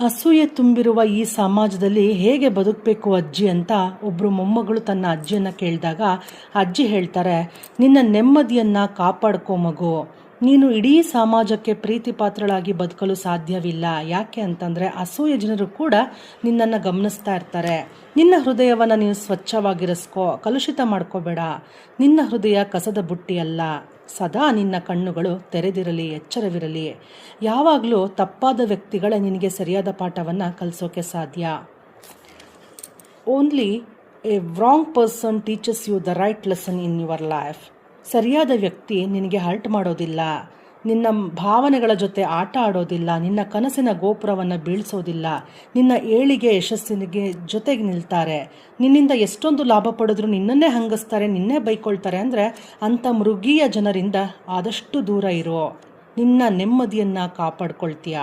ಅಸೂಯೆ ತುಂಬಿರುವ ಈ ಸಮಾಜದಲ್ಲಿ ಹೇಗೆ ಬದುಕಬೇಕು ಅಜ್ಜಿ ಅಂತ ಒಬ್ಬರು ಮೊಮ್ಮಗಳು ತನ್ನ ಅಜ್ಜಿಯನ್ನು ಕೇಳಿದಾಗ ಅಜ್ಜಿ ಹೇಳ್ತಾರೆ, ನಿನ್ನ ನೆಮ್ಮದಿಯನ್ನು ಕಾಪಾಡ್ಕೋ ಮಗು. ನೀನು ಇಡೀ ಸಮಾಜಕ್ಕೆ ಪ್ರೀತಿ ಪಾತ್ರಳಾಗಿ ಬದುಕಲು ಸಾಧ್ಯವಿಲ್ಲ. ಯಾಕೆ ಅಂತಂದರೆ ಅಸೂಯೆ ಜನರು ಕೂಡ ನಿನ್ನನ್ನು ಗಮನಿಸ್ತಾ ಇರ್ತಾರೆ. ನಿನ್ನ ಹೃದಯವನ್ನು ನೀನು ಸ್ವಚ್ಛವಾಗಿರಿಸ್ಕೋ, ಕಲುಷಿತ ಮಾಡ್ಕೋಬೇಡ. ನಿನ್ನ ಹೃದಯ ಕಸದ ಬುಟ್ಟಿಯಲ್ಲ. ಸದಾ ನಿನ್ನ ಕಣ್ಣುಗಳು ತೆರೆದಿರಲಿ, ಎಚ್ಚರವಿರಲಿ. ಯಾವಾಗಲೂ ತಪ್ಪಾದ ವ್ಯಕ್ತಿಗಳೇ ನಿನಗೆ ಸರಿಯಾದ ಪಾಠವನ್ನು ಕಲಿಸೋಕೆ ಸಾಧ್ಯ. Only a wrong person teaches you the right lesson in your life. ಸರಿಯಾದ ವ್ಯಕ್ತಿ ನಿನಗೆ ಹರ್ಟ್ ಮಾಡೋದಿಲ್ಲ, ನಿನ್ನ ಭಾವನೆಗಳ ಜೊತೆ ಆಟ ಆಡೋದಿಲ್ಲ, ನಿನ್ನ ಕನಸಿನ ಗೋಪುರವನ್ನು ಬೀಳಿಸೋದಿಲ್ಲ, ನಿನ್ನ ಏಳಿಗೆ ಯಶಸ್ಸಿನಿಗೆ ಜೊತೆಗೆ ನಿಲ್ತಾರೆ. ನಿನ್ನಿಂದ ಎಷ್ಟೊಂದು ಲಾಭ ಪಡೆದ್ರು ನಿನ್ನನ್ನೇ ಹಂಗಿಸ್ತಾರೆ, ನಿನ್ನೇ ಬೈಕೊಳ್ತಾರೆ. ಅಂದರೆ ಅಂಥ ಮೃಗೀಯ ಜನರಿಂದ ಆದಷ್ಟು ದೂರ ಇರೋ. ನಿನ್ನ ನೆಮ್ಮದಿಯನ್ನು ಕಾಪಾಡ್ಕೊಳ್ತೀಯ.